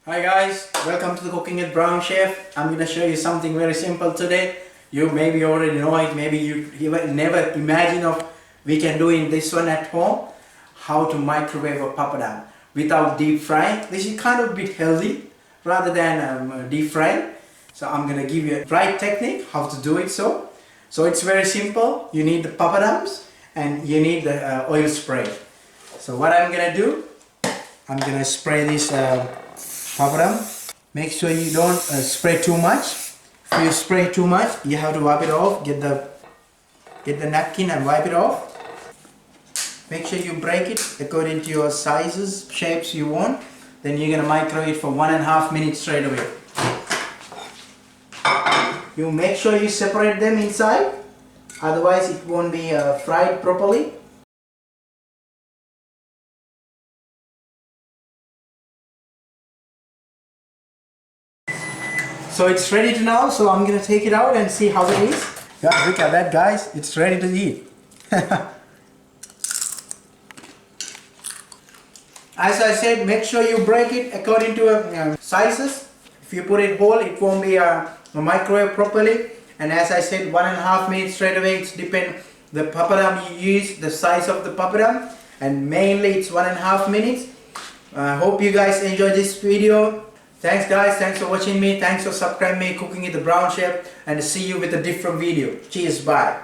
Hi guys, welcome to the Cooking with Brown Chef. I'm going to show you something very simple today. You maybe already know it, maybe you never imagine of we can do in this one at home. How to microwave a papadam without deep frying. This is kind of a bit healthy rather than deep frying. So I'm going to give you a right technique how to do it. So it's very simple. You need the papadams and you need the oil spray. So what I'm going to do, I'm going to spray this papadam. Make sure you don't spray too much. If you spray too much, you have to wipe it off. Get the napkin and wipe it off. Make sure you break it according to your sizes, shapes you want. Then you're gonna microwave it for 1.5 minutes straight away. You make sure you separate them inside, otherwise it won't be fried properly. So it's ready to now, so I'm gonna take it out and see how it is. Yeah, look at that guys, it's ready to eat. As I said, make sure you break it according to sizes. If you put it whole, it won't be microwave properly. And as I said, 1.5 minutes straight away. It's depend the papadam you use, the size of the papadam, and mainly it's 1.5 minutes. I hope you guys enjoy this video. Thanks guys, thanks for watching me, thanks for subscribing me, Cooking with the Brown Chef, and see you with a different video. Cheers, bye.